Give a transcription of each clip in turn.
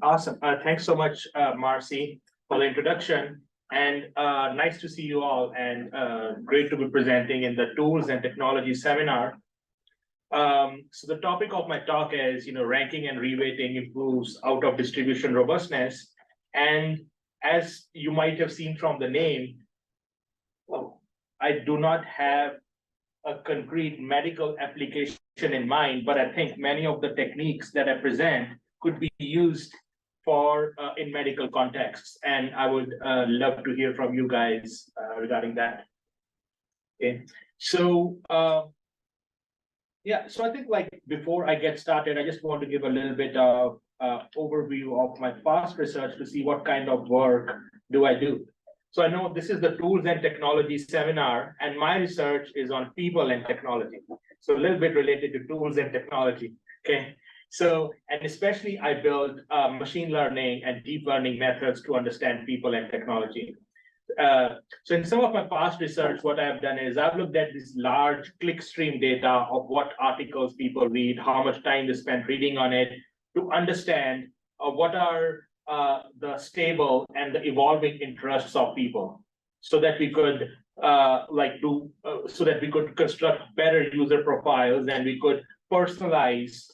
Awesome. Thanks so much, Marcy, for the introduction. And nice to see you all, and great to be presenting in the Tools and Technology seminar. So the topic of my talk is, ranking and reweighting improves out of distribution robustness. And as you might have seen from the name, I do not have a concrete medical application in mind, but I think many of the techniques that I present could be used for in medical contexts, and I would love to hear from you guys regarding that. Okay, so so I think like before I get started, I just want to give a little bit of overview of my past research to see what kind of work do I do. So I know this is the Tools and Technology seminar, and my research is on people and technology. So a little bit related to tools and technology. Okay. So, and especially I build machine learning and deep learning methods to understand people and technology. So in some of my past research, what I've done is I've looked at this large clickstream data of what articles people read, how much time they spend reading on it, to understand what are the stable and the evolving interests of people, so that we could so that we could construct better user profiles, and we could personalize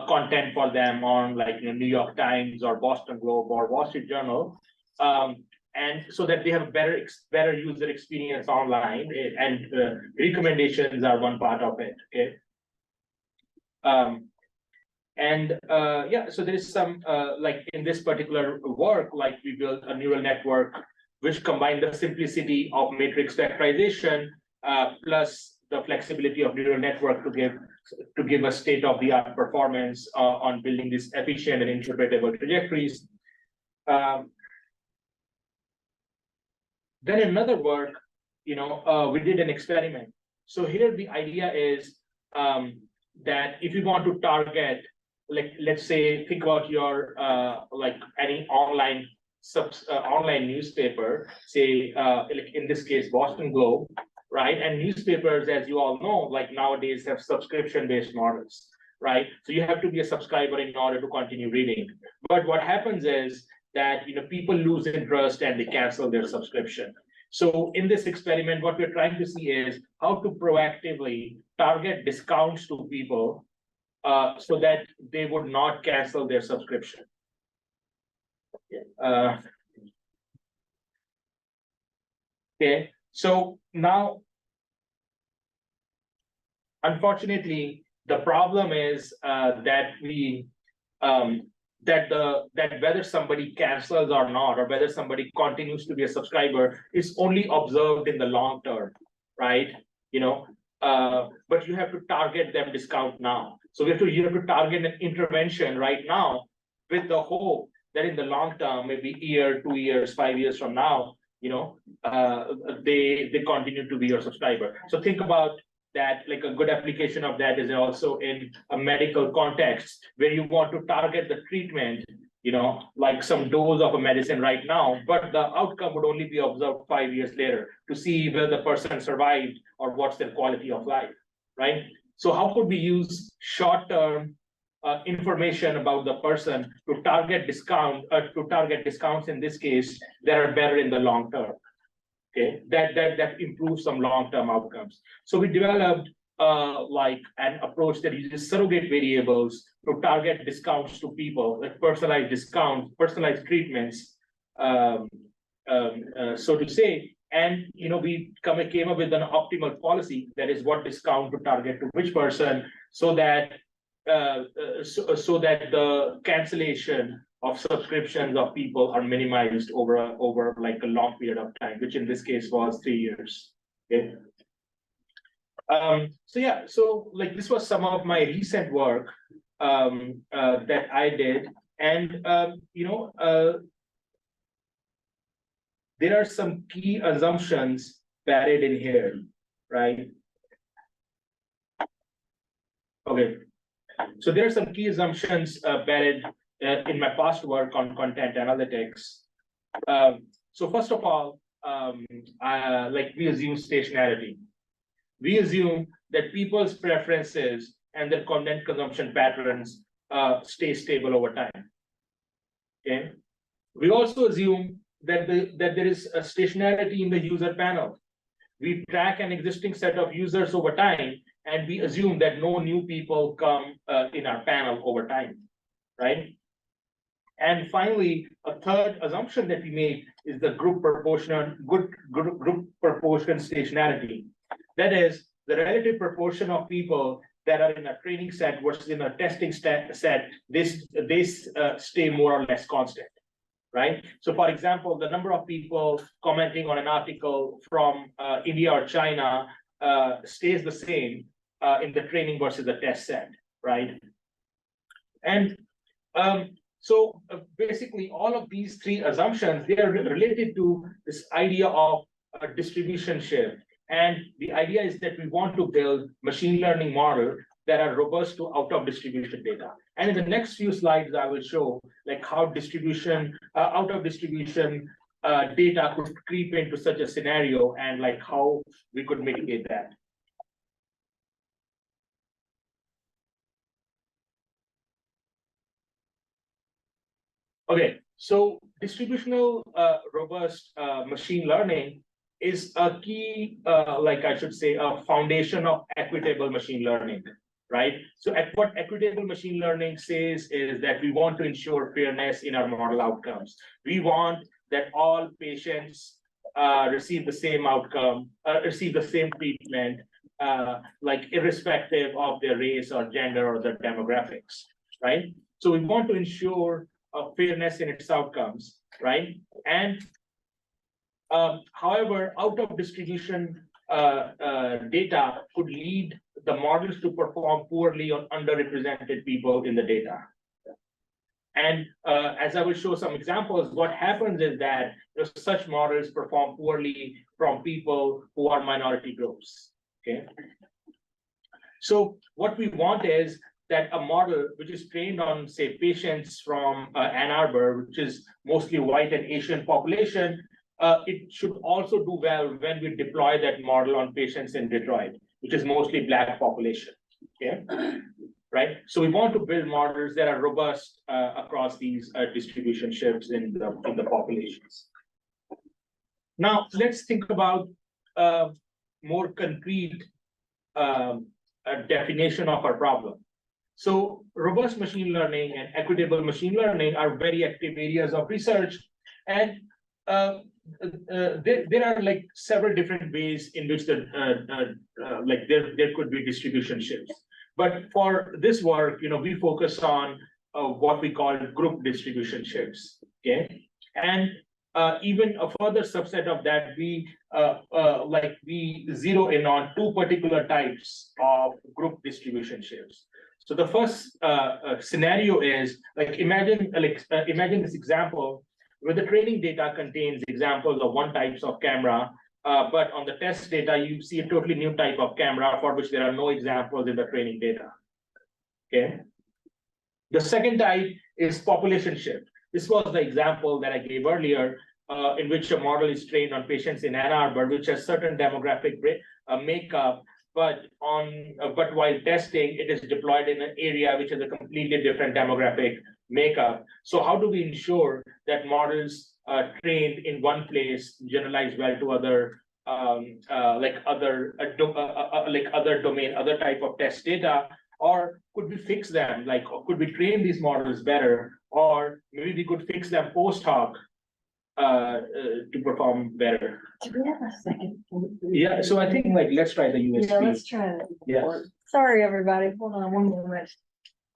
content for them on New York Times or Boston Globe or Wall Street Journal, and so that they have better user experience online, and recommendations are one part of it. Okay. So there is some in this particular work, we built a neural network which combined the simplicity of matrix factorization plus the flexibility of neural network to give a state-of-the-art performance on building these efficient and interpretable trajectories. Then another work, we did an experiment. So here the idea is that if you want to target, let's say, think about your any online online newspaper, say in this case Boston Globe, right? And newspapers, as you all know, nowadays have subscription-based models, right? So you have to be a subscriber in order to continue reading. But what happens is that people lose interest and they cancel their subscription. So in this experiment, what we're trying to see is how to proactively target discounts to people so that they would not cancel their subscription. Okay, so now, unfortunately, the problem is that that whether somebody cancels or not, or whether somebody continues to be a subscriber, is only observed in the long term, right? But you have to target them discount now. So you have to target an intervention right now with the hope that in the long term, maybe year, 2 years, 5 years from now, they continue to be your subscriber. So think about that, a good application of that is also in a medical context where you want to target the treatment, some dose of a medicine right now, but the outcome would only be observed 5 years later to see whether the person survived or what's their quality of life, right? So how could we use short-term information about the person to target discounts in this case that are better in the long term? Okay, that improves some long-term outcomes. So we developed an approach that uses surrogate variables to target discounts to people, like personalized discounts, personalized treatments, so to say. And we came up with an optimal policy, that is what discount to target to which person, so that the cancellation of subscriptions of people are minimized over a long period of time, which in this case was 3 years. Okay. So this was some of my recent work that I did, and there are some key assumptions buried in here, right? Okay. So there are some key assumptions buried in my past work on content analytics. So first of all, we assume stationarity. We assume that people's preferences and their content consumption patterns stay stable over time. Okay. We also assume that there is a stationarity in the user panel. We track an existing set of users over time, and we assume that no new people come in our panel over time, right? And finally, a third assumption that we make is the group proportion stationarity. That is the relative proportion of people that are in a training set versus in a testing set. This stay more or less constant, right? So, for example, the number of people commenting on an article from India or China stays the same in the training versus the test set, right? And so basically, all of these three assumptions, they are related to this idea of a distribution shift. And the idea is that we want to build machine learning models that are robust to out of distribution data. And in the next few slides, I will show like how out of distribution data could creep into such a scenario and like how we could mitigate that. Okay, so distributional robust machine learning is a key, like I should say, a foundation of equitable machine learning, right? So what equitable machine learning says is that we want to ensure fairness in our model outcomes. We want that all patients receive the same outcome, receive the same treatment, like irrespective of their race or gender or their demographics, right? So we want to ensure fairness in its outcomes, right? And however, out of distribution data could lead the models to perform poorly on underrepresented people in the data. And as I will show some examples, what happens is that such models perform poorly from people who are minority groups, okay? So what we want is that a model which is trained on, say, patients from Ann Arbor, which is mostly white and Asian population, it should also do well when we deploy that model on patients in Detroit, which is mostly Black population, okay? Right? So we want to build models that are robust across these distribution shifts in the populations. Now, let's think about more concrete definition of our problem. So robust machine learning and equitable machine learning are very active areas of research. And there are like several different ways in which there could be distribution shifts. But for this work, we focus on what we call group distribution shifts, okay? And even a further subset of that, we zero in on two particular types of group distribution shifts. So the first scenario is imagine this example where the training data contains examples of one types of camera, but on the test data you see a totally new type of camera for which there are no examples in the training data. Okay. The second type is population shift. This was the example that I gave earlier, in which a model is trained on patients in Ann Arbor, which has certain demographic makeup. But while testing, it is deployed in an area which has a completely different demographic makeup. So how do we ensure that models trained in one place generalize well to other type of test data? Or could we fix them? Could we train these models better? Or maybe we could fix them post hoc to perform better. Do we have a second? Yeah, so I think let's try the USB. Yeah, let's try it. Yes. Sorry, everybody. Hold on one moment.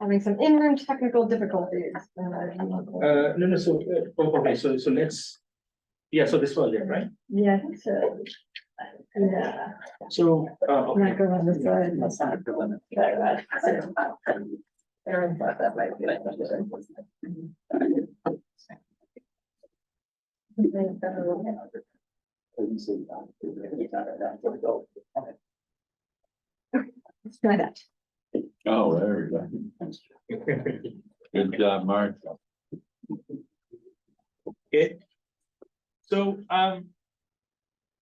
Having some in-room technical difficulties. No. So okay. So let's. Yeah. So this was it, right? Yeah, I think so. Yeah. So I'm okay. not going on this side. That's not the limit. Aaron thought that might be. Let's try that. Oh, there we go. Good job, Mark. Okay. So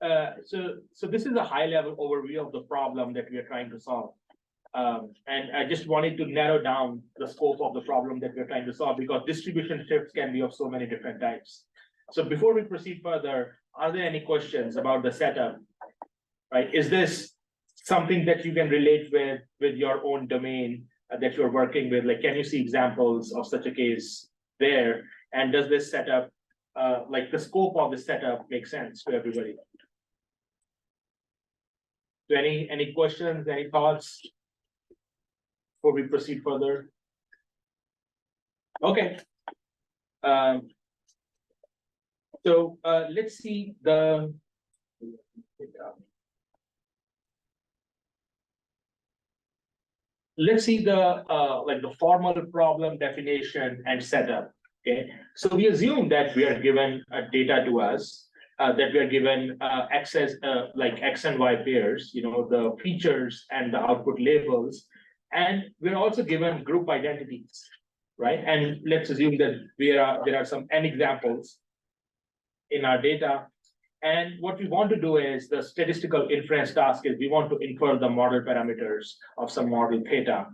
so this is a high level overview of the problem that we are trying to solve. And I just wanted to narrow down the scope of the problem that we're trying to solve, because distribution shifts can be of so many different types. So before we proceed further, are there any questions about the setup? Right? Is this something that you can relate with your own domain that you're working with? Like, can you see examples of such a case there? And does this setup, like the scope of the setup, make sense to everybody? So any questions, any thoughts before we proceed further? Okay. So let's see the. Let's see the like the formal problem definition and setup. Okay, so we assume that we are given data to us, that we are given access like X and Y pairs, the features and the output labels, and we're also given group identities, right? And let's assume that there are some n examples in our data. And what we want to do is the statistical inference task is we want to infer the model parameters of some model theta,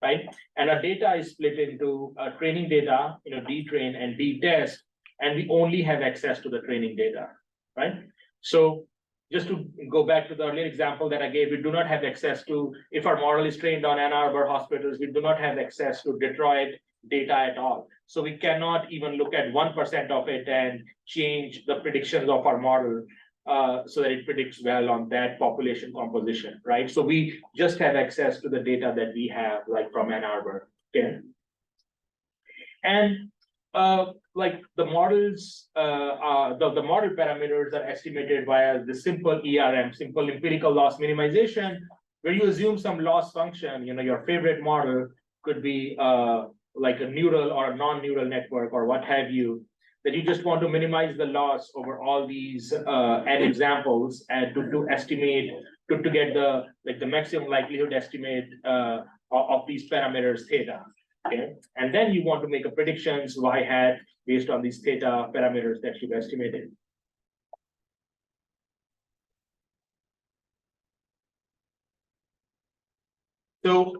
right? And our data is split into training data, D-train and D-test, and we only have access to the training data, right? So just to go back to the earlier example that I gave, we do not have access to, if our model is trained on Ann Arbor hospitals, we do not have access to Detroit data at all. So we cannot even look at 1% of it and change the predictions of our model so that it predicts well on that population composition, right? So we just have access to the data that we have, like from Ann Arbor, okay? And like the models, the model parameters are estimated via the simple ERM, simple empirical loss minimization, where you assume some loss function, your favorite model could be like a neural or a non-neural network or what have you, that you just want to minimize the loss over all these n examples and to estimate, to get the maximum likelihood estimate of these parameters theta. Okay, and then you want to make a predictions y hat based on these theta parameters that you've estimated. So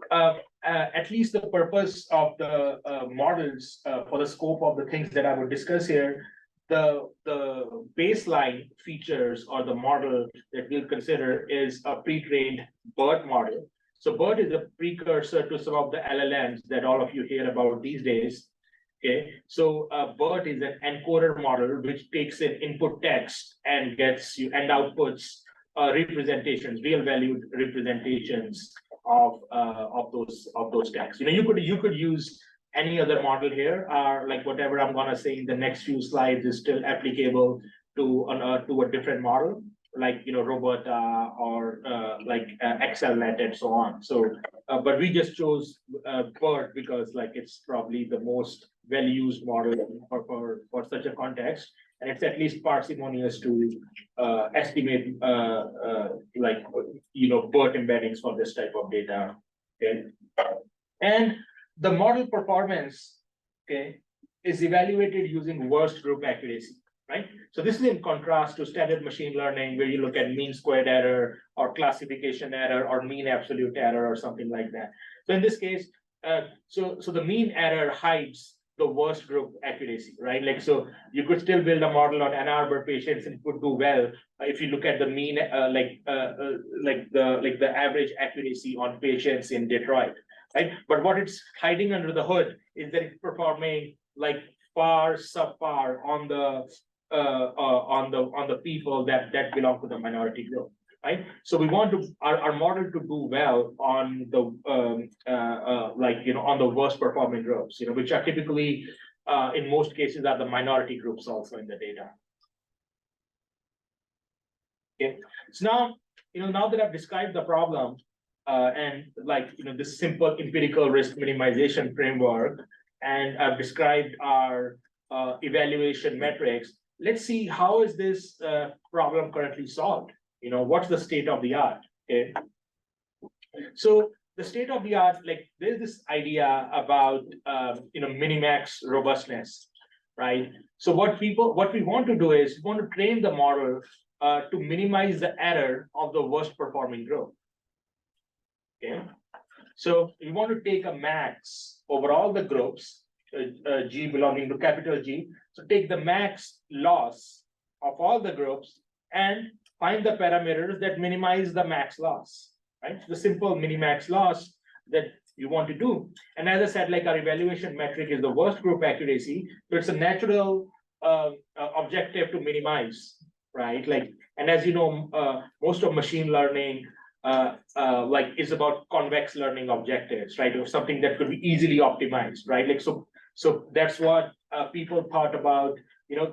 at least the purpose of the models for the scope of the things that I would discuss here, the baseline features or the model that we'll consider is a pre-trained BERT model. So BERT is a precursor to some of the LLMs that all of you hear about these days. Okay, so BERT is an encoder model which takes in input text and gets you and outputs representations, real valued representations of those texts. You could use any other model here, or like whatever I'm gonna say in the next few slides is still applicable to a different model, like Robota or like XLNet and so on. So, but we just chose BERT because like it's probably the most well-used model for such a context, and it's at least parsimonious to estimate like BERT embeddings for this type of data. Okay, and the model performance, okay, is evaluated using worst group accuracy, right? So this is in contrast to standard machine learning, where you look at mean squared error or classification error or mean absolute error or something like that. So in this case, so the mean error hides the worst group accuracy, right? Like, so you could still build a model on Ann Arbor patients and could do well if you look at the mean, like the average accuracy on patients in Detroit, right? But what it's hiding under the hood is that it's performing like far subpar on the people that belong to the minority group, right? So we want our model to do well on the on the worst performing groups, which are typically in most cases are the minority groups also in the data. Okay, so now that I've described the problem and this simple empirical risk minimization framework, and I've described our evaluation metrics, let's see how is this problem currently solved. What's the state of the art? Okay, so the state of the art, like there's this idea about minimax robustness, right? So what we want to do is we want to train the model to minimize the error of the worst performing group. Okay, So you want to take a max over all the groups, G belonging to capital G. So take the max loss of all the groups and find the parameters that minimize the max loss, right? The simple minimax loss that you want to do. And as I said, like our evaluation metric is the worst group accuracy. So it's a natural objective to minimize, right? Like, and as you know, most of machine learning like is about convex learning objectives, right? Or something that could be easily optimized, right? Like, so that's what people thought about,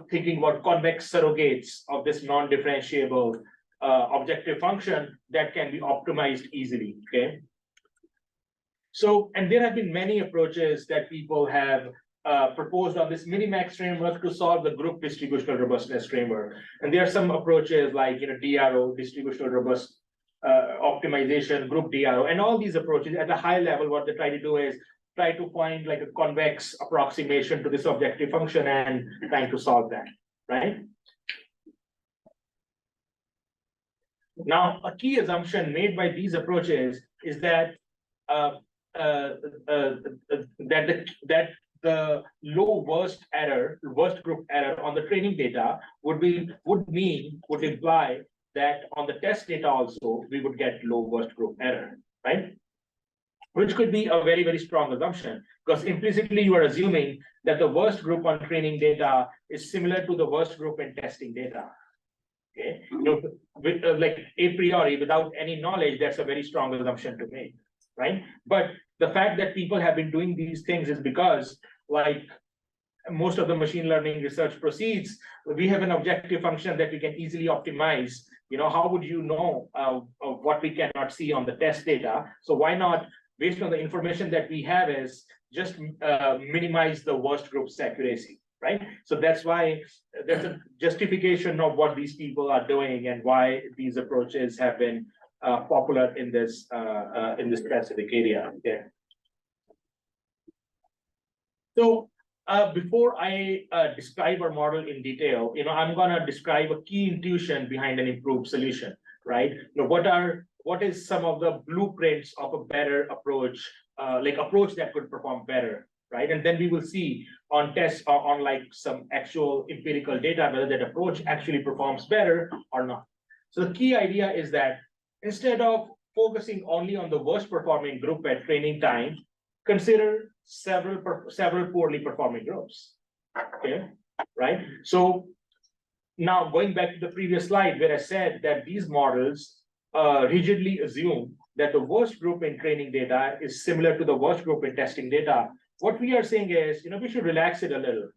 thinking about convex surrogates of this non-differentiable objective function that can be optimized easily, okay? So, and there have been many approaches that people have proposed on this minimax framework to solve the group distributional robustness framework. And there are some approaches like, DRO, distributional robust optimization, group DRO, and all these approaches at a high level, what they try to do is try to find like a convex approximation to this objective function and trying to solve that, right? Now, a key assumption made by these approaches is that that the low worst group error on the training data would imply that on the test data also we would get low worst group error, right? Which could be a very, very strong assumption, because implicitly you are assuming that the worst group on training data is similar to the worst group in testing data. Okay, like a priori, without any knowledge, that's a very strong assumption to make, right? But the fact that people have been doing these things is because, like most of the machine learning research proceeds, we have an objective function that we can easily optimize. How would you know of what we cannot see on the test data? So why not, based on the information that we have, is just minimize the worst group's accuracy, right? So that's why there's a justification of what these people are doing and why these approaches have been popular in this specific area. Okay. So before I describe our model in detail, I'm gonna describe a key intuition behind an improved solution, right? What is some of the blueprints of a better approach, approach that could perform better, right? And then we will see on tests or on like some actual empirical data whether that approach actually performs better or not. So the key idea is that instead of focusing only on the worst performing group at training time, consider several poorly performing groups. Okay, right? So now going back to the previous slide where I said that these models rigidly assume that the worst group in training data is similar to the worst group in testing data. What we are saying is, we should relax it a little.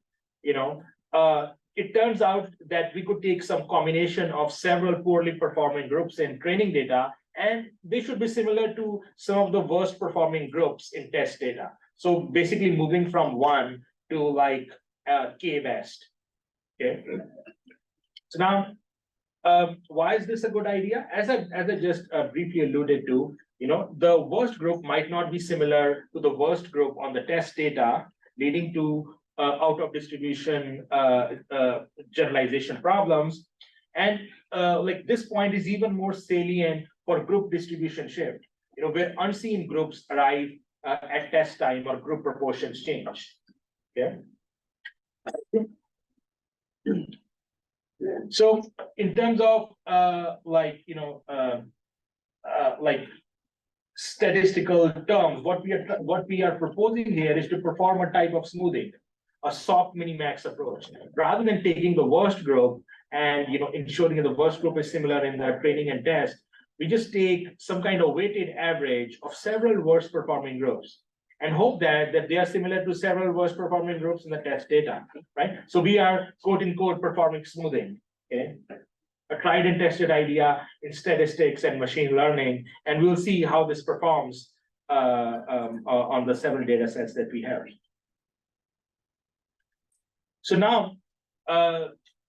It turns out that we could take some combination of several poorly performing groups in training data, and they should be similar to some of the worst performing groups in test data. So basically moving from 1 to like K best. Okay. So now, why is this a good idea? As I just briefly alluded to, the worst group might not be similar to the worst group on the test data, leading to out of distribution generalization problems. And like this point is even more salient for group distribution shift, where unseen groups arrive at test time or group proportions change. Okay. So in terms of like statistical terms, what we are proposing here is to perform a type of smoothing, a soft minimax approach, rather than taking the worst group and ensuring that the worst group is similar in the training and test. We just take some kind of weighted average of several worst performing groups and hope that they are similar to several worst performing groups in the test data, right? So we are quote unquote performing smoothing, okay? A tried and tested idea in statistics and machine learning, and we'll see how this performs on the several data sets that we have. So now,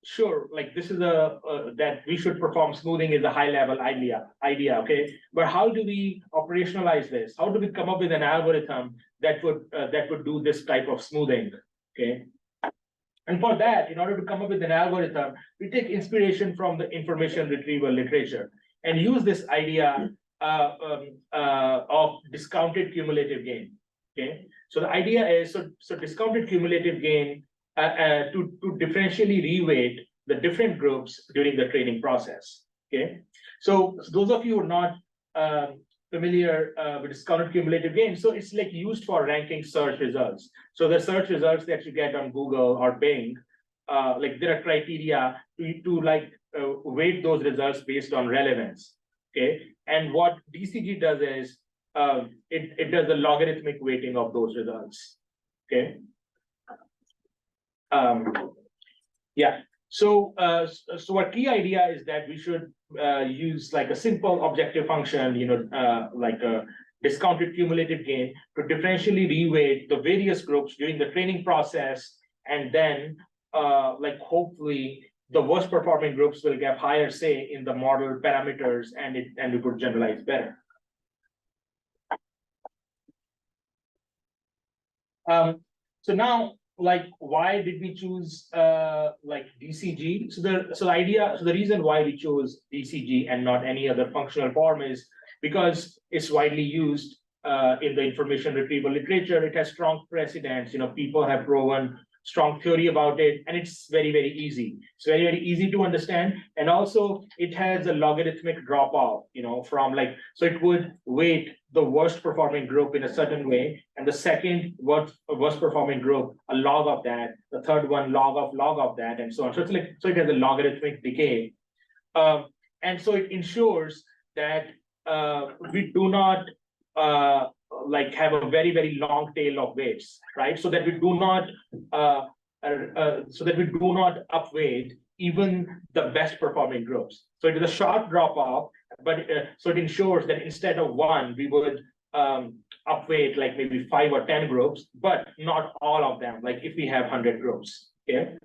sure, like this is that we should perform smoothing is a high level idea, okay? But how do we operationalize this? How do we come up with an algorithm that would do this type of smoothing, okay? And for that, in order to come up with an algorithm, we take inspiration from the information retrieval literature and use this idea of discounted cumulative gain. Okay, so the idea is so discounted cumulative gain to differentially reweight the different groups during the training process. Okay, so those of you who are not familiar with discounted cumulative gain, so it's like used for ranking search results. So the search results that you get on Google or Bing, like there are criteria to weight those results based on relevance. Okay, and what DCG does is it does the logarithmic weighting of those results. Okay. Yeah. So our key idea is that we should use like a simple objective function, like a discounted cumulative gain, to differentially reweight the various groups during the training process, and then like hopefully the worst performing groups will get higher say in the model parameters, and we could generalize better. So now, like, why did we choose like DCG? So the reason why we chose DCG and not any other functional form is because it's widely used in the information retrieval literature. It has strong precedents. People have proven strong theory about it, and it's very, very easy. It's very, very easy to understand, and also it has a logarithmic drop off. From like, so it would weight the worst performing group in a certain way, and the second worst performing group a log of that, the third one log of that, and so on. So it's like, so it has a logarithmic decay, and so it ensures that we do not like have a very, very long tail of weights, right? So that we do not upweight even the best performing groups. So it is a sharp drop off, but so it ensures that instead of one, we would upweight like maybe 5 or 10 groups, but not all of them. Like if we have 100 groups, okay.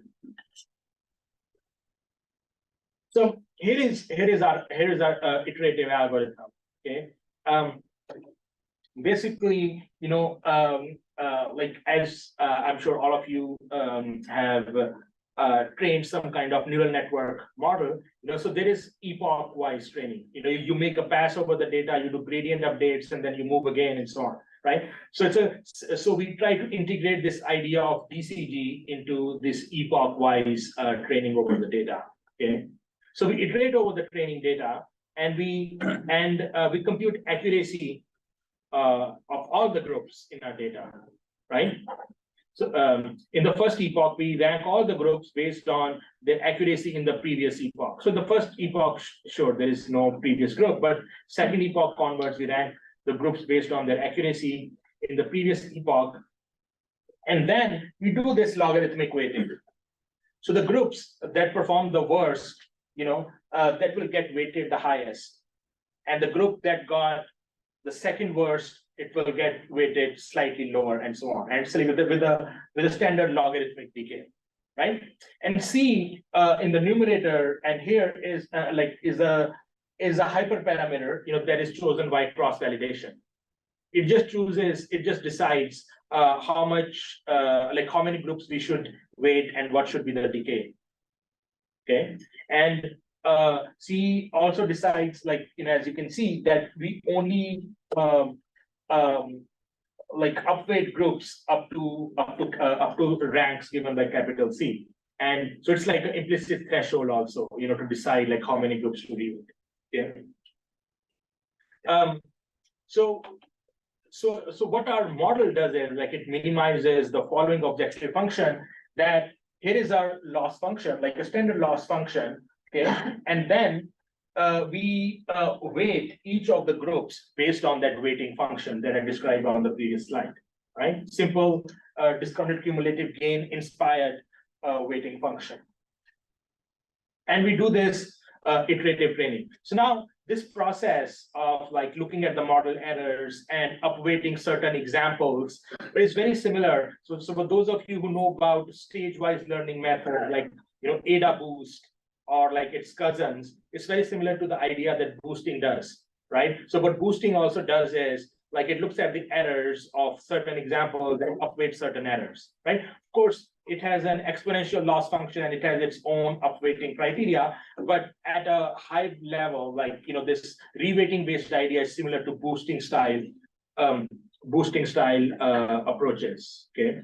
So here is our iterative algorithm, okay. Basically, like as I'm sure all of you have trained some kind of neural network model, so there is epoch-wise training. You make a pass over the data, you do gradient updates, and then you move again, and so on, right? So so we try to integrate this idea of DCG into this epoch-wise training over the data. Okay, so we iterate over the training data, and we compute accuracy of all the groups in our data, right? So in the first epoch, we rank all the groups based on their accuracy in the previous epoch. So the first epoch, sure, there is no previous group, but second epoch onwards, we rank the groups based on their accuracy in the previous epoch. And then we do this logarithmic weighting. So the groups that perform the worst, that will get weighted the highest. And the group that got the second worst, it will get weighted slightly lower, and so on. And so with a standard logarithmic decay, right? And C in the numerator, and here is a hyperparameter, that is chosen by cross validation. It just decides how much, like how many groups we should weight and what should be the decay. Okay, and C also decides, like, as you can see, that we only like upweight groups up to ranks given by capital C, and so it's like an implicit threshold also, to decide like how many groups to reweight. Yeah. So what our model does is, like, it minimizes the following objective function. That here is our loss function, like a standard loss function. Okay, and then we weight each of the groups based on that weighting function that I described on the previous slide, right? Simple discounted cumulative gain inspired weighting function. And we do this iterative training. So now this process of like looking at the model errors and upweighting certain examples is very similar. So for those of you who know about stage-wise learning method, like, ADA boost, or like its cousins, it's very similar to the idea that boosting does, right? So what boosting also does is, like, it looks at the errors of certain examples and upweights certain errors, right? Of course, it has an exponential loss function and it has its own upweighting criteria. But at a high level, like, this reweighting based idea is similar to boosting style approaches. Okay.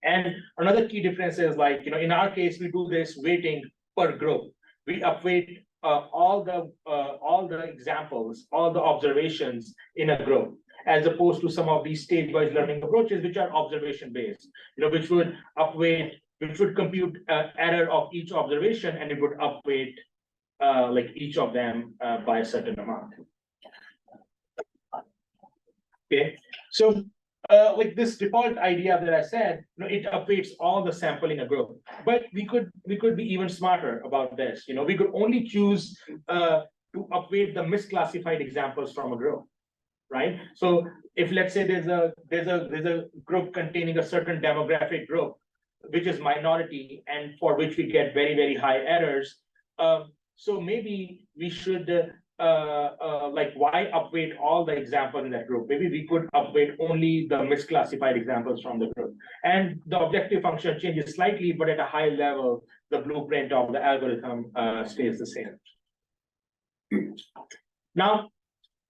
And another key difference is, like, in our case, we do this weighting per group. We upweight all the examples, all the observations in a group, as opposed to some of these stage-wise learning approaches, which are observation-based, which would compute error of each observation, and it would upweight like each of them by a certain amount. Okay, so like this default idea that I said, it upweights all the sample in a group. But we could be even smarter about this. We could only choose to upweight the misclassified examples from a group, right? So if, let's say, there's a group containing a certain demographic group, which is minority, and for which we get very, very high errors, so maybe we should like, why upweight all the examples in that group? Maybe we could upweight only the misclassified examples from the group. And the objective function changes slightly, but at a high level, the blueprint of the algorithm stays the same. Now,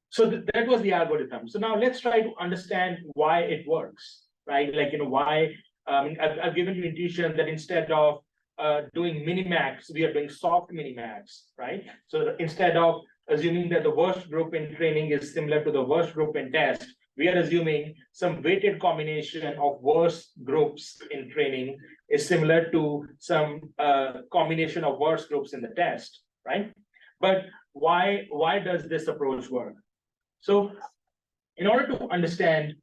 so that was the algorithm. So now let's try to understand why it works, right? Like, why, I've given you intuition that instead of doing minimax, we are doing soft minimax, right? So instead of assuming that the worst group in training is similar to the worst group in test, we are assuming some weighted combination of worst groups in training is similar to some combination of worst groups in the test, right? But why does this approach work? So in order to understand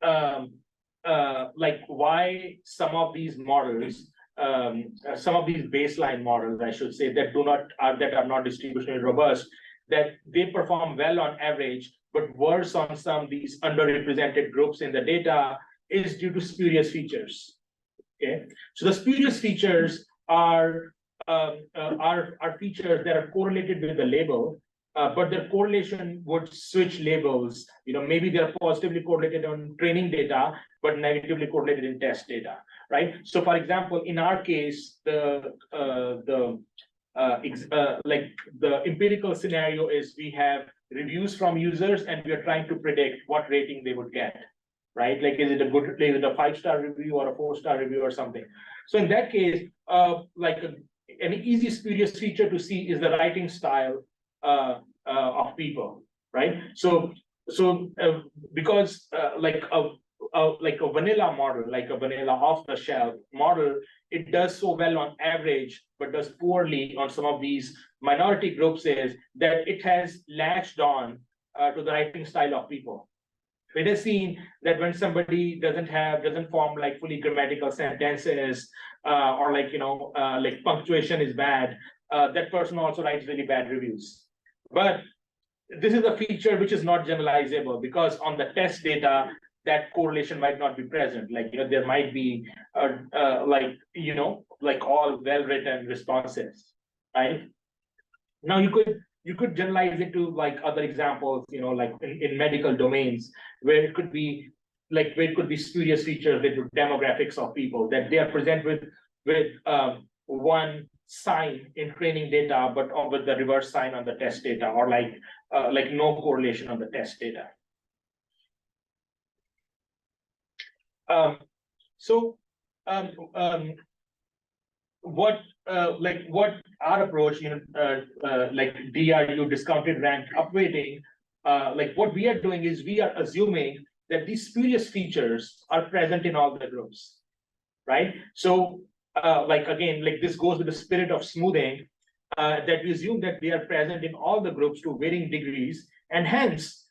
like why some of these models, some of these baseline models, I should say, that are not distributionally robust, that they perform well on average, but worse on some of these underrepresented groups in the data, is due to spurious features. Okay, so the spurious features are features that are correlated with the label, but their correlation would switch labels. Maybe they're positively correlated on training data, but negatively correlated in test data, right? So, for example, in our case, like the empirical scenario is we have reviews from users and we are trying to predict what rating they would get, right? Like, is it a 5-star review or a 4-star review or something? So in that case, like an easy spurious feature to see is the writing style of people, right? So because like a vanilla model, like a vanilla off-the-shelf model, it does so well on average, but does poorly on some of these minority groups, is that it has latched on to the writing style of people. It is seen that when somebody doesn't form like fully grammatical sentences, or like, like punctuation is bad, that person also writes really bad reviews. But this is a feature which is not generalizable, because on the test data, that correlation might not be present. Like, there might be like all well-written responses, right? Now you could generalize it to like other examples, like in medical domains, where it could be spurious features with demographics of people, that they are present with one sign in training data, but with the reverse sign on the test data, or like no correlation on the test data. What our approach, like DRU, discounted rank upweighting, like what we are doing is we are assuming that these spurious features are present in all the groups, right? So like, again, like this goes with the spirit of smoothing, that we assume that they are present in all the groups to varying degrees, and hence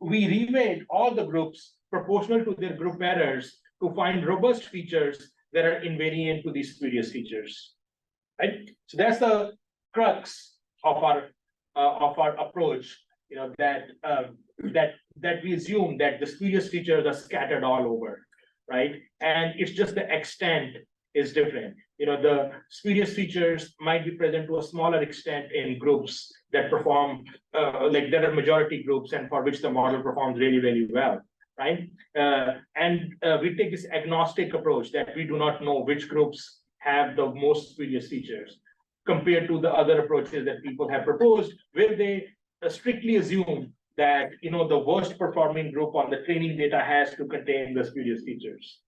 we reweight all the groups proportional to their group errors to find robust features that are invariant to these spurious features, right? So that's the crux of our approach. That we assume that the spurious features are scattered all over, right? And it's just the extent is different. The spurious features might be present to a smaller extent in groups that perform like that are majority groups and for which the model performs really, really well, right? We take this agnostic approach that we do not know which groups have the most spurious features compared to the other approaches that people have proposed, where they strictly assume that the worst performing group on the training data has to contain the spurious features.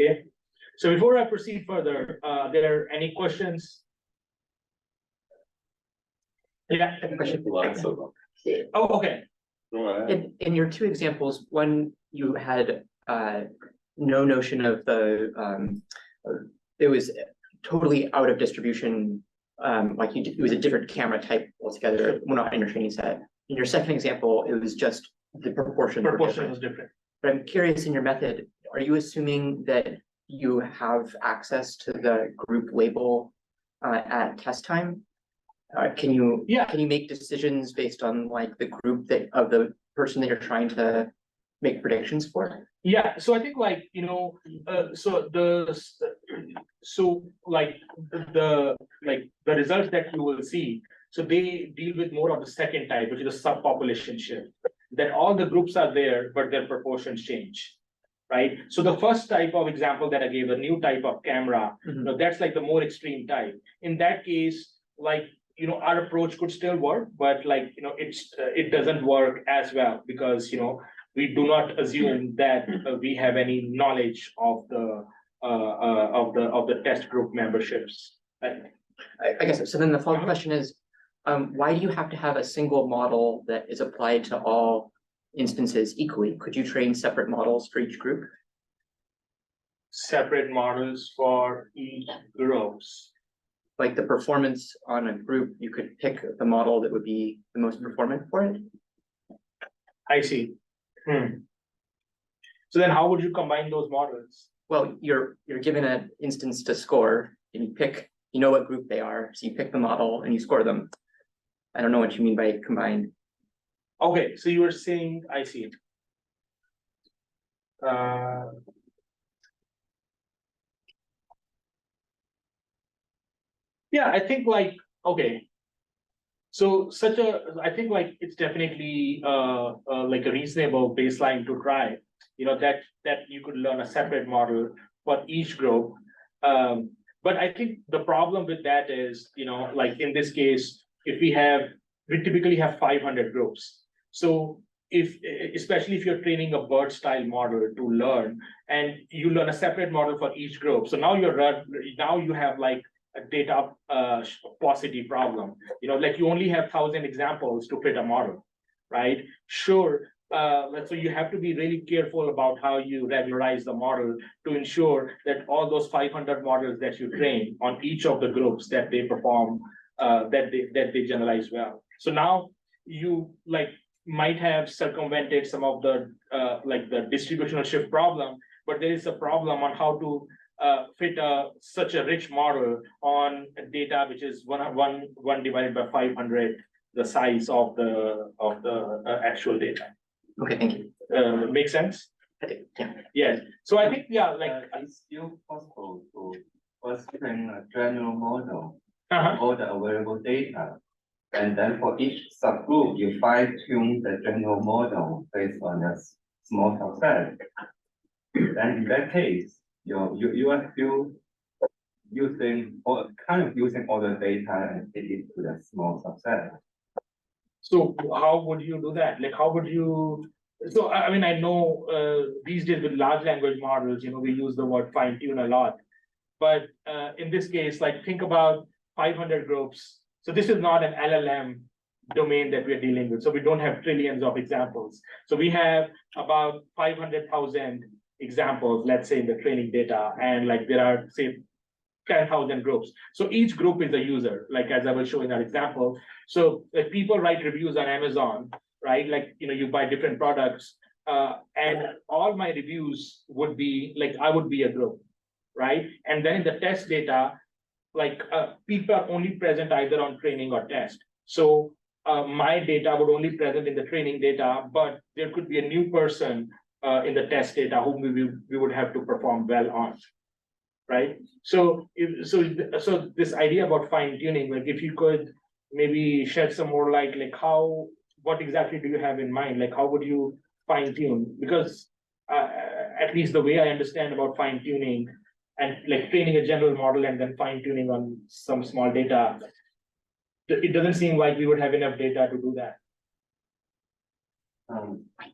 Okay, so before I proceed further, there are any questions? Yeah, Question. oh, okay. Go ahead. In your two examples, one you had no notion of it was totally out of distribution, like it was a different camera type altogether, well, not in your training set. In your second example, it was just the proportion. Proportion was different. But I'm curious, in your method, are you assuming that you have access to the group label at test time? Can you make decisions based on like the group of the person that you're trying to make predictions for? Yeah, so I think like the results that you will see, so they deal with more of the second type, which is a subpopulation shift. That all the groups are there, but their proportions change, right? So the first type of example that I gave, a new type of camera, that's like the more extreme type. In that case, like our approach could still work, but like it doesn't work as well because we do not assume that we have any knowledge of the test group memberships. I guess so. Then the follow-up question is, why do you have to have a single model that is applied to all instances equally? Could you train separate models for each group? Separate models for each groups. Like the performance on a group, you could pick the model that would be the most performant for it. I see. So then how would you combine those models? Well, you're given an instance to score, and you pick, what group they are, so you pick the model and you score them. I don't know what you mean by combined. Okay, so you were saying, I see. Yeah, I think like, okay. So I think like it's definitely like a reasonable baseline to try, that you could learn a separate model for each group. But I think the problem with that is, like in this case, we typically have 500 groups. So especially if you're training a BERT style model to learn, and you learn a separate model for each group. So now you have like a data paucity problem. Like you only have 1,000 examples to fit a model, right? Sure. So you have to be really careful about how you regularize the model to ensure that all those 500 models that you train on each of the groups that they perform, that they generalize well. So now you might have circumvented some of the the distributional shift problem, but there is a problem on how to fit such a rich model on data which is one divided by 500, the size of the actual data. Okay, thank you. Make sense? Yeah. Yes. So I think it's still possible to first train a general model Uh-huh. all the available data, and then for each subgroup you fine-tune the general model based on a small subset. Then in that case, you are still using all the data and fit it to the small subset. So how would you do that? Like, how would you? So I mean, I know these days with large language models, we use the word fine tune a lot, but in this case, like think about 500 groups. So this is not an LLM domain that we're dealing with. So we don't have trillions of examples. So we have about 500,000 examples, let's say in the training data, and like there are say 10,000 groups. So each group is a user, like as I will show in that example. So if people write reviews on Amazon, right? Like, you buy different products, and all my reviews would be like, I would be a group, right? And then in the test data, like people are only present either on training or test. So my data would only present in the training data, but there could be a new person in the test data whom we would have to perform well on, right? So this idea about fine tuning, like if you could maybe shed some more light, like how what exactly do you have in mind? Like, how would you fine tune? Because at least the way I understand about fine tuning and like training a general model and then fine tuning on some small data, it doesn't seem like we would have enough data to do that.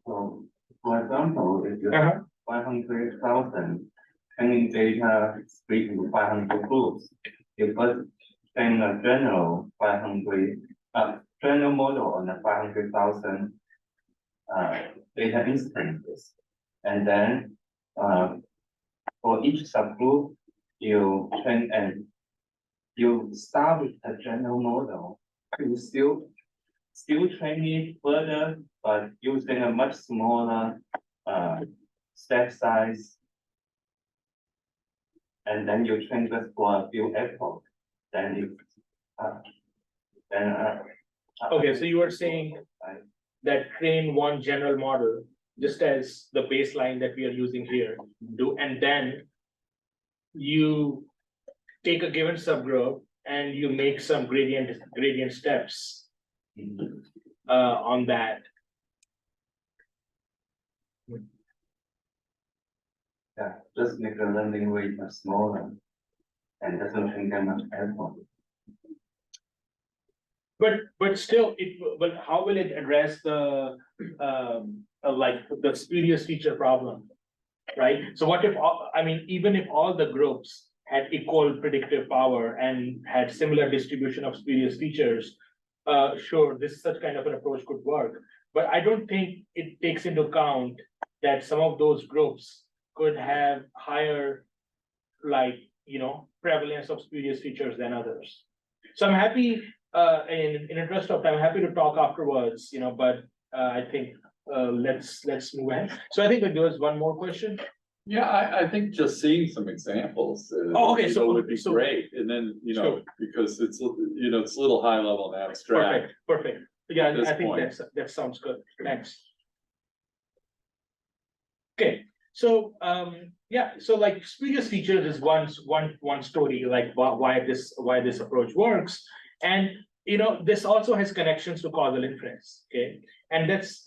So, for example, if you have 500,000 training data split into 500 groups, you first train a general general model on the 500,000 data instances, and then for each subgroup, you train and you start with a general model. You still train it further, but using a much smaller step size, and then you train just for a few epochs. Then Okay, so you are saying that train one general model just as the baseline that we are using here, and then you take a given subgroup and you make some gradient steps on that. Yeah, just make the learning rate much smaller and doesn't take that much effort. But still, but how will it address the like the spurious feature problem, right? So what if I mean, even if all the groups had equal predictive power and had similar distribution of spurious features, sure, this such kind of an approach could work. But I don't think it takes into account that some of those groups could have higher, like, prevalence of spurious features than others. So I'm happy, in interest of time, I'm happy to talk afterwards, but I think let's move ahead. So I think that there was one more question. Yeah, I think just seeing some examples. Okay, so would be great, and then, Sure. because it's, it's a little high level and abstract. Perfect. Yeah, At this I think point. that sounds good. Thanks. Okay, so yeah, so like spurious features is one story, like why this approach works, and this also has connections to causal inference. Okay, and that's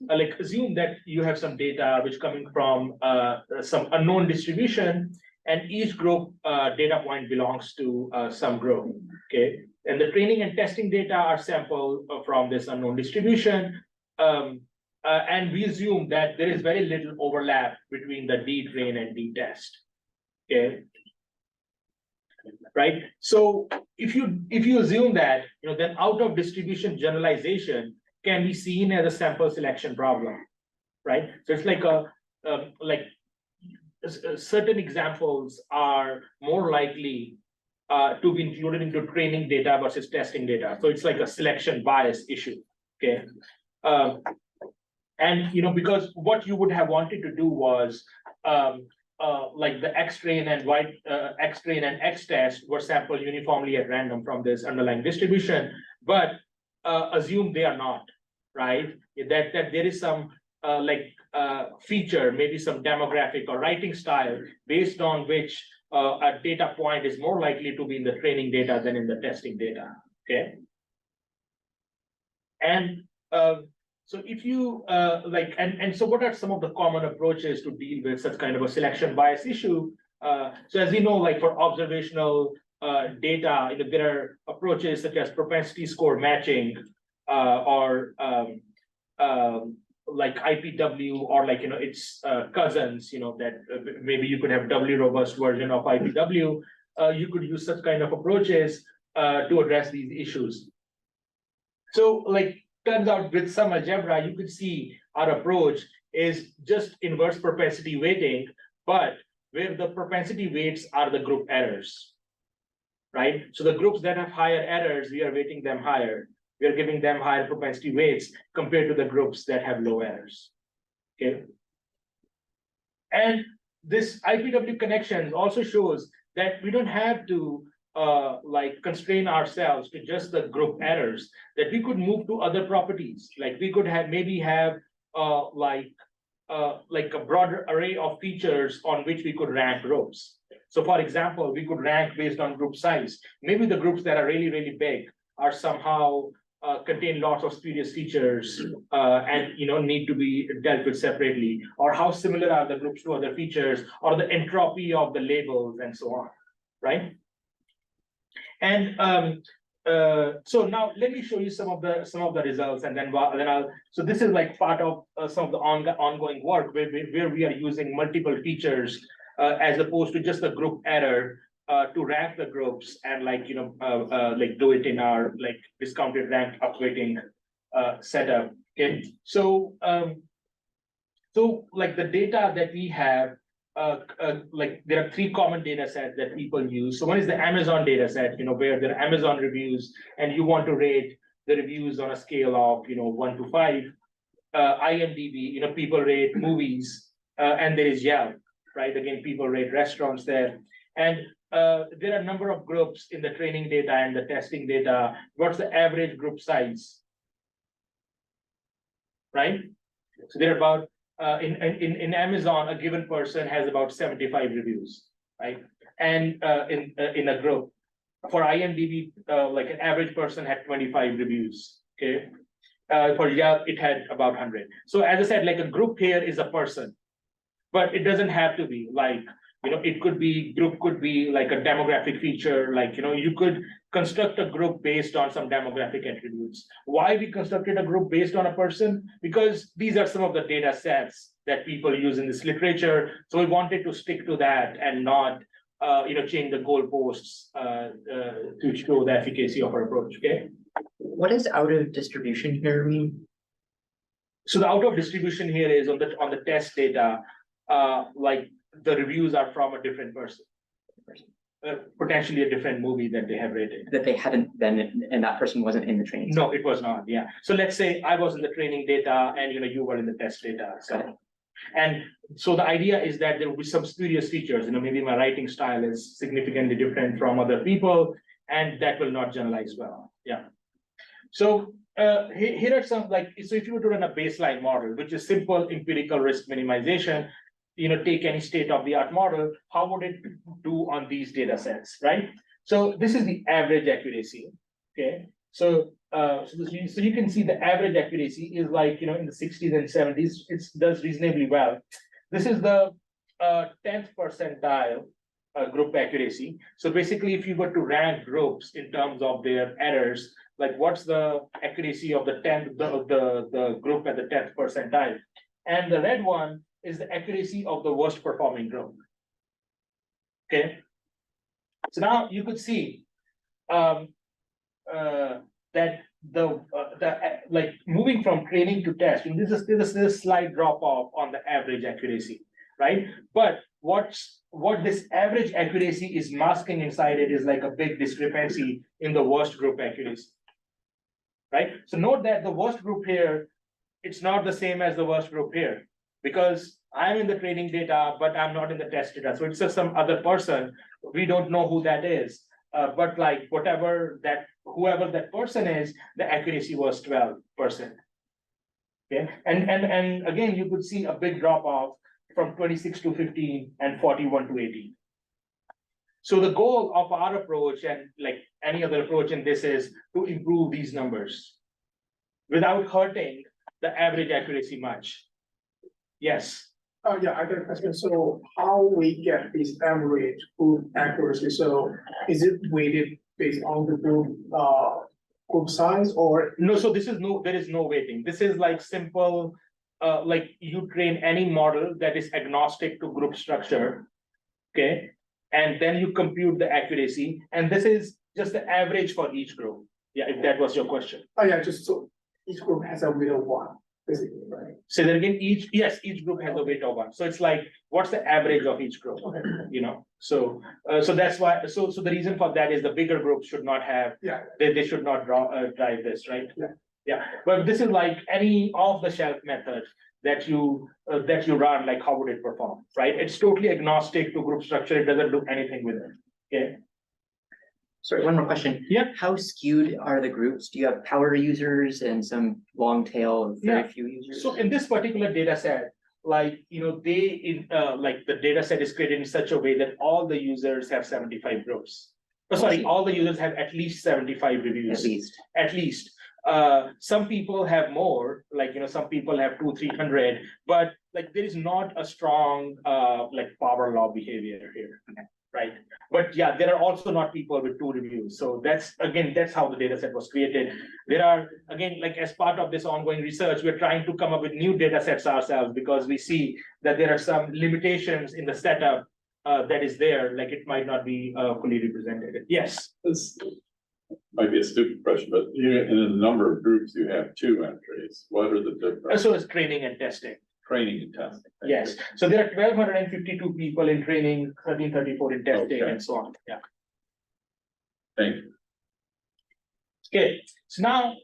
like assume that you have some data which coming from some unknown distribution, and each group data point belongs to some group. Okay, and the training and testing data are sampled from this unknown distribution. And we assume that there is very little overlap between the D train and D test. Okay. Right. So if you assume that, then out of distribution generalization can be seen as a sample selection problem. Right. So it's like certain examples are more likely to be included into training data versus testing data. So it's like a selection bias issue. Okay. And because what you would have wanted to do was like the X train and X train and X test were sampled uniformly at random from this underlying distribution, but assume they are not, right? That there is some feature, maybe some demographic or writing style based on which a data point is more likely to be in the training data than in the testing data. Okay. And so if you and so what are some of the common approaches to deal with such kind of a selection bias issue? So as we know, like for observational data, there are approaches such as propensity score matching or like IPW or its cousins, that maybe you could have doubly robust version of IPW. You could use such kind of approaches to address these issues. So turns out with some algebra, you could see our approach is just inverse propensity weighting, but where the propensity weights are the group errors, right? So the groups that have higher errors, we are weighting them higher. We are giving them higher propensity weights compared to the groups that have low errors, okay? And this IPW connection also shows that we don't have to constrain ourselves to just the group errors, that we could move to other properties. Like we could maybe have a broader array of features on which we could rank groups. So for example, we could rank based on group size. Maybe the groups that are really, really big are somehow contain lots of spurious features and need to be dealt with separately, or how similar are the groups to other features, or the entropy of the labels and so on, right? And so now let me show you some of the results, and then I'll. So this is like part of some of the ongoing work where we are using multiple features as opposed to just a group error to rank the groups and like do it in our like discounted rank upweighting setup. Okay, so so like the data that we have. Like there are three common data sets that people use. So one is the Amazon data set, where there are Amazon reviews and you want to rate the reviews on a scale of 1 to 5. IMDb, people rate movies, and there is Yelp, right? Again, people rate restaurants there. And there are a number of groups in the training data and the testing data. What's the average group size? Right? So there are about in Amazon, a given person has about 75 reviews, right? And in a group, for IMDb, like an average person had 25 reviews. Okay, for Yelp, it had about 100. So as I said, like a group here is a person, but it doesn't have to be like it could be group could be like a demographic feature, like you could construct a group based on some demographic attributes. Why we constructed a group based on a person? Because these are some of the data sets that people use in this literature. So we wanted to stick to that and not change the goalposts to show the efficacy of our approach. Okay. What does out of distribution here mean? So the out of distribution here is on the test data, like the reviews are from a different person. Potentially a different movie that they have rated. That they hadn't been, and that person wasn't in the training. No, it was not. Yeah. So let's say I was in the training data, and you were in the test data. So, and so the idea is that there will be some spurious features. Maybe my writing style is significantly different from other people, and that will not generalize well. Yeah. So here are some so if you were to run a baseline model, which is simple empirical risk minimization. Take any state-of-the-art model, how would it do on these data sets, right? So this is the average accuracy, okay? So you can see the average accuracy is like, in the 60s and 70s, it does reasonably well. This is the 10th percentile group accuracy. So basically, if you were to rank groups in terms of their errors, like what's the accuracy of the 10th, the group at the 10th percentile? And the red one is the accuracy of the worst performing group. Okay. So now you could see that like moving from training to test, and this is a slight drop off on the average accuracy, right? But what this average accuracy is masking inside it is like a big discrepancy in the worst group accuracy, right? So note that the worst group here, it's not the same as the worst group here, because I'm in the training data, but I'm not in the test data. So it's just some other person. We don't know who that is. But like whoever that person is, the accuracy was 12%. Okay. And again, you could see a big drop off from 26 to 15 and 41 to 18. So the goal of our approach, and like any other approach in this, is to improve these numbers without hurting the average accuracy much. Yes. Yeah, I got a question. So how we get this average group accuracy? So is it weighted based on the group size, or no? So there is no weighting. This is like simple, like you train any model that is agnostic to group structure, okay? And then you compute the accuracy, and this is just the average for each group. Yeah, if that was your question. Oh yeah, just so each group has a weight of 1. Basically, right? So then again, each group has a weight of 1. So it's like, what's the average of each group? Okay. So that's why. So the reason for that is the bigger groups should not have. Yeah. They should not drive this, right? Yeah. Yeah. But this is like any off-the-shelf method that you run. Like, how would it perform? Right? It's totally agnostic to group structure. It doesn't do anything with it. Okay. Sorry, one more question. Yeah. How skewed are the groups? Do you have power users and some long tail of very few users? So in this particular data set, like, the data set is created in such a way that all the users have 75 groups. All the users have at least 75 reviews. At least. At least. Some people have more, like, some people have 200-300, but like there is not a strong like power law behavior here, right? But yeah, there are also not people with 2 reviews. So that's how the data set was created. There are, again, like as part of this ongoing research, we're trying to come up with new data sets ourselves because we see that there are some limitations in the setup that is there, like it might not be fully represented. Yes. This might be a stupid question, but in a number of groups, you have 2 entries. What are the differences? So it's training and testing. Training and testing. Yes, so there are 1,252 people in training, 1,334 in testing, Okay. and so on, yeah. Thank you. Okay, so now,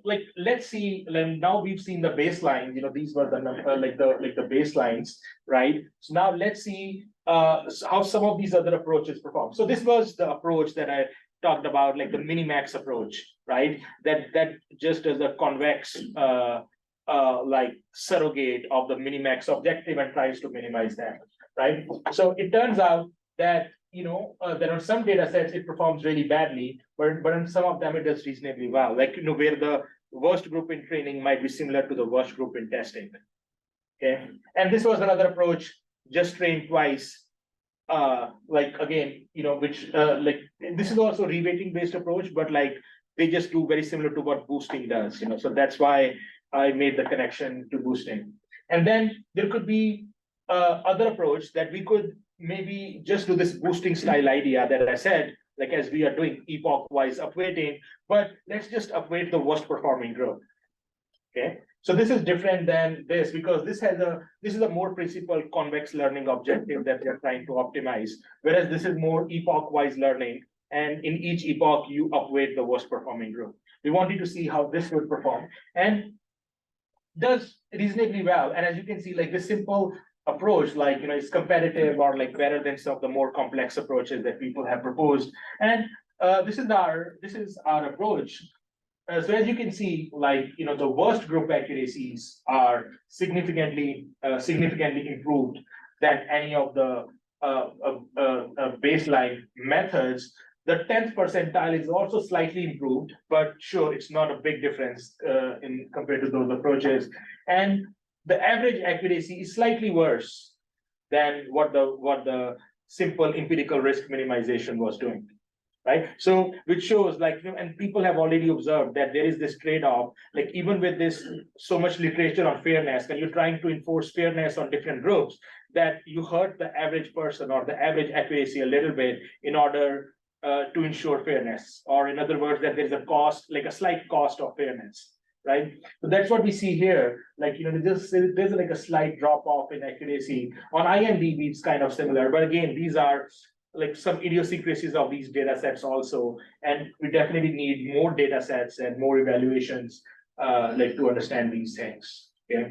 like, let's see, now we've seen the baseline, these were the the baselines, right? So now let's see how some of these other approaches perform. So this was the approach that I talked about, like the minimax approach, right? That just as a convex like surrogate of the minimax objective and tries to minimize that, right? So it turns out that there are some data sets it performs really badly, but in some of them it does reasonably well. Like where the worst group in training might be similar to the worst group in testing. Okay, and this was another approach, just train twice. Like again, which like this is also reweighting based approach, but like they just do very similar to what boosting does. So that's why I made the connection to boosting. And then there could be other approach that we could maybe just do this boosting style idea that I said, like as we are doing epoch-wise upweighting, but let's just upweight the worst performing group. Okay, so this is different than this because this is a more principal convex learning objective that we are trying to optimize, whereas this is more epoch-wise learning, and in each epoch you upweight the worst performing group. We wanted to see how this would perform, and does reasonably well. And as you can see, like this simple approach, like it's competitive or like better than some of the more complex approaches that people have proposed. And this is our approach. So as you can see, like the worst group accuracies are significantly improved than any of the baseline methods. The 10th percentile is also slightly improved, but sure, it's not a big difference in compared to those approaches. And the average accuracy is slightly worse than what the simple empirical risk minimization was doing, right? So which shows like, and people have already observed that there is this trade-off, like even with this so much literature on fairness, when you're trying to enforce fairness on different groups, that you hurt the average person or the average accuracy a little bit in order to ensure fairness, or in other words, that there's a cost, like a slight cost of fairness, right? So that's what we see here. Like, there's like a slight drop off in accuracy. On IMDb, it's kind of similar, but again, these are like some idiosyncrasies of these data sets also, and we definitely need more data sets and more evaluations, like to understand these things. Okay,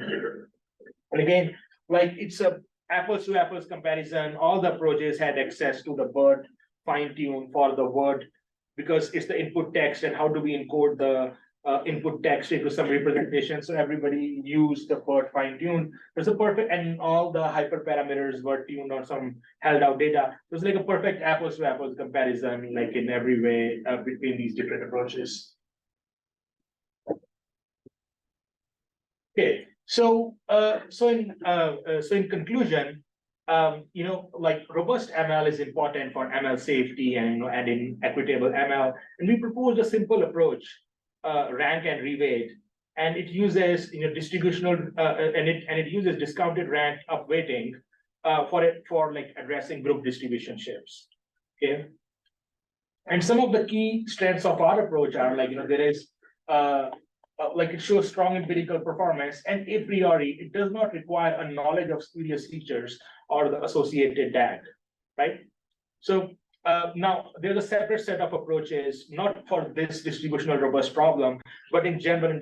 and again, like it's a apples to apples comparison. All the approaches had access to the BERT fine tune for the word, because it's the input text and how do we encode the input text into some representation. So everybody used the BERT fine tune. It's a perfect, and all the hyperparameters were tuned on some held out data. It was like a perfect apples to apples comparison, like in every way between these different approaches. Okay, so in conclusion, like robust ML is important for ML safety and and in equitable ML, and we proposed a simple approach, rank and reweight, and it uses distributional and it uses discounted rank upweighting for like addressing group distribution shifts. Okay, and some of the key strengths of our approach are like there is like it shows strong empirical performance, and a priori it does not require a knowledge of spurious features or the associated DAG, right? So now there's a separate set of approaches, not for this distributional robust problem, but in general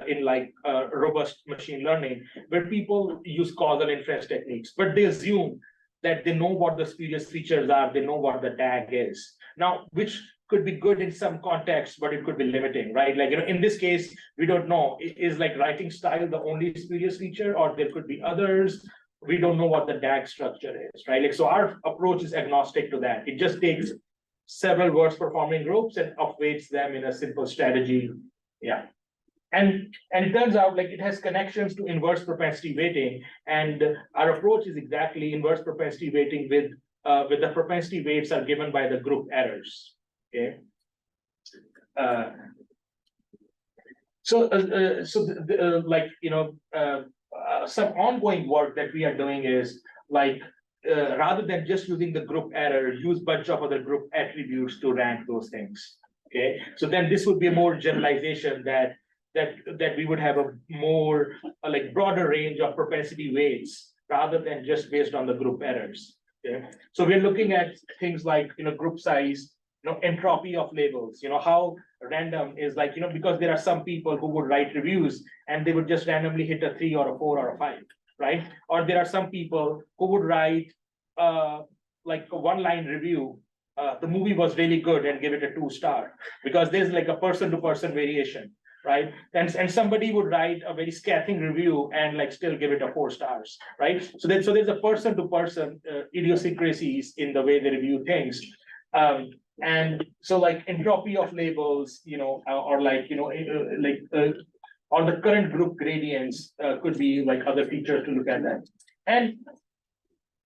in like robust machine learning, where people use causal inference techniques, but they assume that they know what the spurious features are, they know what the DAG is. Now, which could be good in some context, but it could be limiting, right? Like, in this case, we don't know, is like writing style the only spurious feature, or there could be others. We don't know what the DAG structure is, right? Like, so our approach is agnostic to that. It just takes several worst performing groups and upweights them in a simple strategy Yeah. And it turns out like it has connections to inverse propensity weighting, and our approach is exactly inverse propensity weighting with the propensity weights are given by the group errors. Okay. Like some ongoing work that we are doing is like rather than just using the group error, use bunch of other group attributes to rank those things. Okay, so then this would be a more generalization that we would have a more like broader range of propensity weights rather than just based on the group errors. Okay, so we're looking at things like group size, entropy of labels, how random is like, because there are some people who would write reviews and they would just randomly hit a 3 or a 4 or a 5, right? Or there are some people who would write like a 1-line review. The movie was really good and give it a 2-star because there's like a person-to-person variation, right? And somebody would write a very scathing review and like still give it a 4 stars, right? So there's a person-to-person idiosyncrasies in the way they review things. And so like entropy of labels, or like, or the current group gradients could be like other features to look at that. And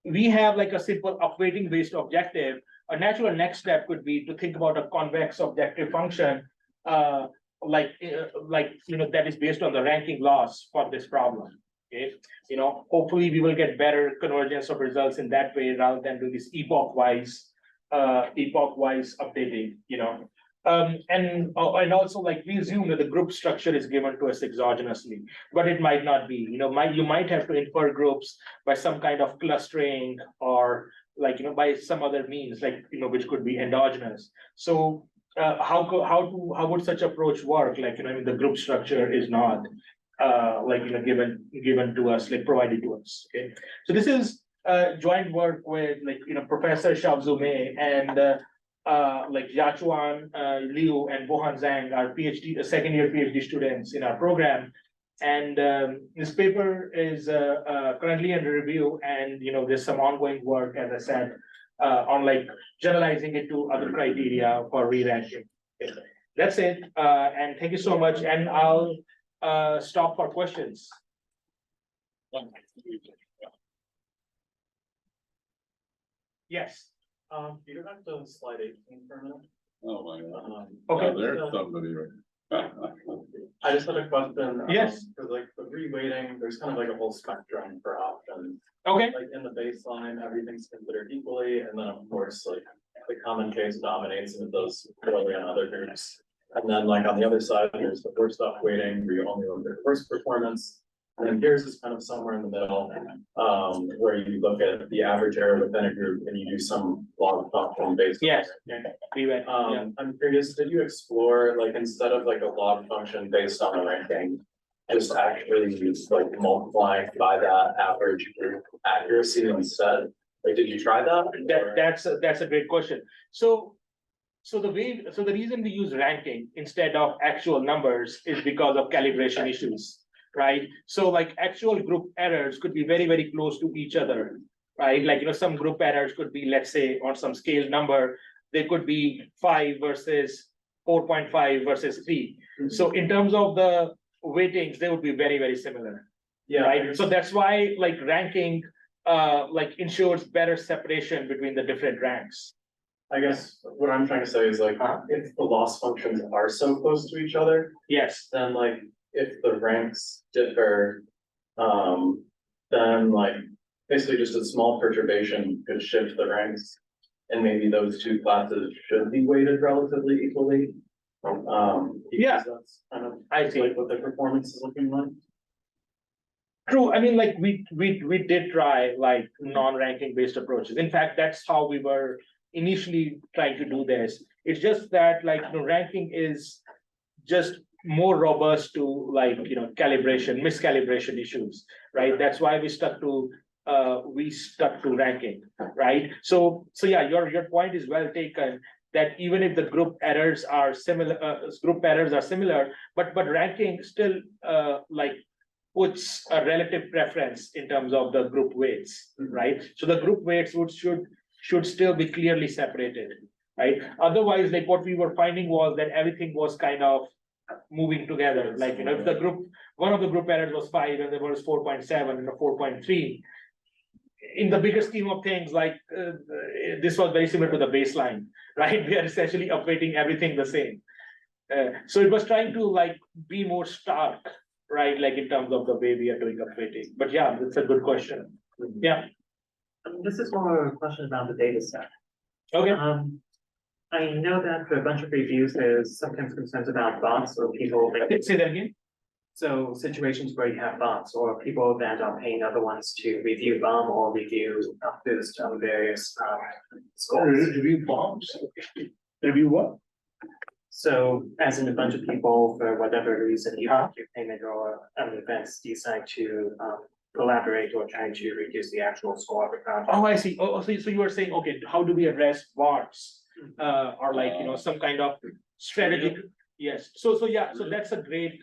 we have like a simple upweighting based objective. A natural next step could be to think about a convex objective function, that is based on the ranking loss for this problem. Okay, hopefully we will get better convergence of results in that way rather than do this epoch-wise updating. And also like we assume that the group structure is given to us exogenously, but it might not be. You might have to infer groups by some kind of clustering or like by some other means, like which could be endogenous. So how would such approach work? Like the group structure is not given to us, like provided to us. Okay, so this is joint work with Professor Xiaozu Mei and Yachuan Liu and Bohan Zhang, our second-year PhD students in our program. And this paper is currently under review, and there's some ongoing work, as I said, on like generalizing it to other criteria for re-ranking. Okay. That's it, and thank you so much. And I'll stop for questions. Yes. You go back to slide 18 for a minute. Oh, my God. Okay. There's somebody right. I just had a question. Yes. Because like the reweighting, there's kind of like a whole spectrum for options. Okay. Like in the baseline, everything's considered equally, and then of course, like the common case dominates with those poorly on other groups. And then like on the other side, there's the worst off weighting where you only look at first performance. And then yours is kind of somewhere in the middle, where you look at the average error within a group and you do some log function based. Yes. On I'm curious, did you explore like instead of like a log function based on the ranking, just actually use like multiplying by that average group accuracy instead? Like, did you try that? That's a great question. So the reason we use ranking instead of actual numbers is because of calibration issues. Right, so like actual group errors could be very, very close to each other, right? Like some group errors could be, let's say, on some scale number, they could be 5 versus 4.5 versus 3. So in terms of the weightings, they would be very, very similar. Yeah. Right. So that's why like ranking ensures better separation between the different ranks. I guess what I'm trying to say is like if the loss functions are so close to each other, yes, then like if the ranks differ, then like basically just a small perturbation could shift the ranks, and maybe those two classes should be weighted relatively equally. Yeah, that's kind of I see like what the performance is looking like. True. I mean, like we did try like non-ranking based approaches. In fact, that's how we were initially trying to do this. It's just that like ranking is just more robust to like miscalibration issues, right? That's why we stuck to ranking, right? So yeah, your point is well taken, that even if the group errors are similar, but ranking still like puts a relative preference in terms of the group weights, right? So the group weights should still be clearly separated, right? Otherwise, like what we were finding was that everything was kind of moving together, like, if the group, one of the group errors was 5 and there was 4.7 and a 4.3. In the bigger scheme of things, like, this was very similar to the baseline, right? We are essentially upweighting everything the same. So it was trying to like be more stark, right? Like in terms of the way we are doing upweighting. But yeah, it's a good question. Yeah. This is more a question about the data set. Okay. I know that for a bunch of reviews, there's sometimes concerns about bots or people. Say that again. So situations where you have bots or people that are paying other ones to review BOM or review boost on various scores. Review bombs. Review what? So as in a bunch of people, for whatever reason, you have your payment or other events decide to collaborate or try to reduce the actual score of the project. Oh, I see. Oh, so you are saying, okay, how do we address bots? Or like, some kind of strategic, yes. So yeah, so that's a great,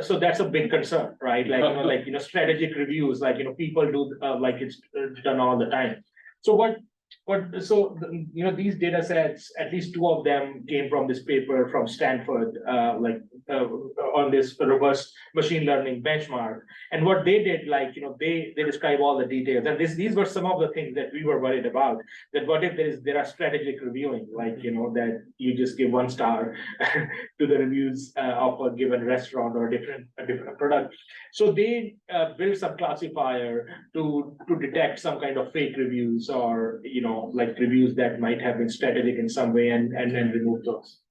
so that's a big concern, right? Like, strategic reviews, like, people do, like it's done all the time. So these data sets, at least 2 of them came from this paper from Stanford, on this robust machine learning benchmark. And what they did, like, they describe all the details. And these were some of the things that we were worried about, that what if there are strategic reviewing, like, that you just give 1 star to the reviews of a given restaurant or a different product. So they built some classifier to detect some kind of fake reviews or, like reviews that might have been strategic in some way and then remove those.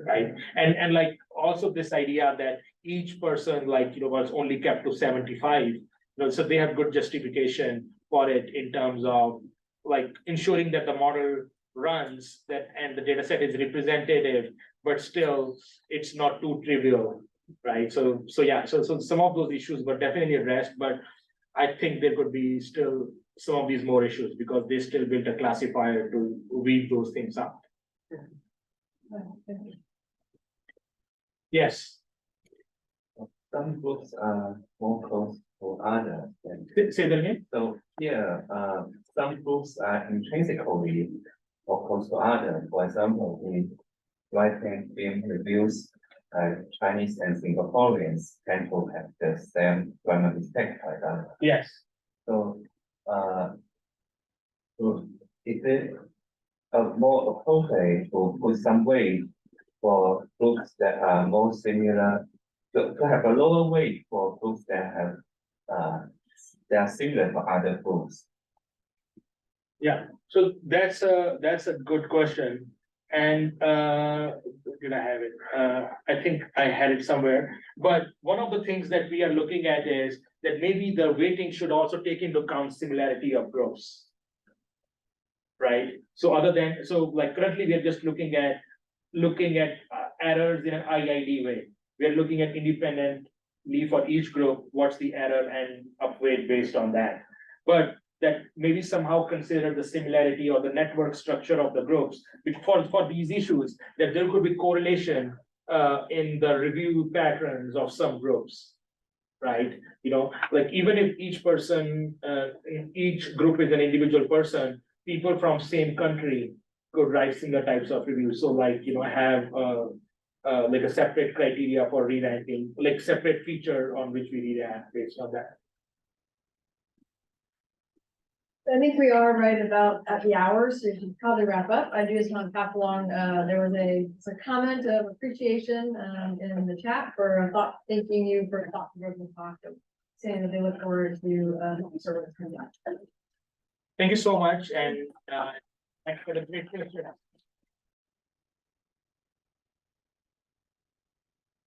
Right. And like also this idea that each person, like, was only kept to 75. So they have good justification for it in terms of like ensuring that the model runs that and the data set is representative, but still it's not too trivial. Right. So yeah, so some of those issues were definitely addressed, but I think there could be still some of these more issues because they still built a classifier to weed those things out. Yes. Some groups are more close to others. Say that again. So here, some groups are intrinsically more close to others. For example, in right-hand film reviews, Chinese and Singaporeans tend to have the same grammar mistake like that. Yes. So, is it more appropriate to put some weight for groups that are more similar, to have a lower weight for groups that have they are similar to other groups? Yeah, so that's a good question. And did I have it? I think I had it somewhere. But one of the things that we are looking at is that maybe the weighting should also take into account similarity of groups. Right. So like currently we are just looking at errors in an IID way. We are looking at independently for each group, what's the error and upweight based on that. But that maybe somehow consider the similarity or the network structure of the groups for these issues, that there could be correlation in the review patterns of some groups, right? Like even if each person, each group is an individual person, people from same country could write similar types of reviews. So like, have like a separate criteria for re-ranking, like separate feature on which we re-rank based on that. I think we are right about at the hour, so we should probably wrap up. I do just want to pass along, there was a comment of appreciation in the chat for thanking you for thought-provoking talk, saying that they look forward to sort of. Thank you so much, and thanks for the great question.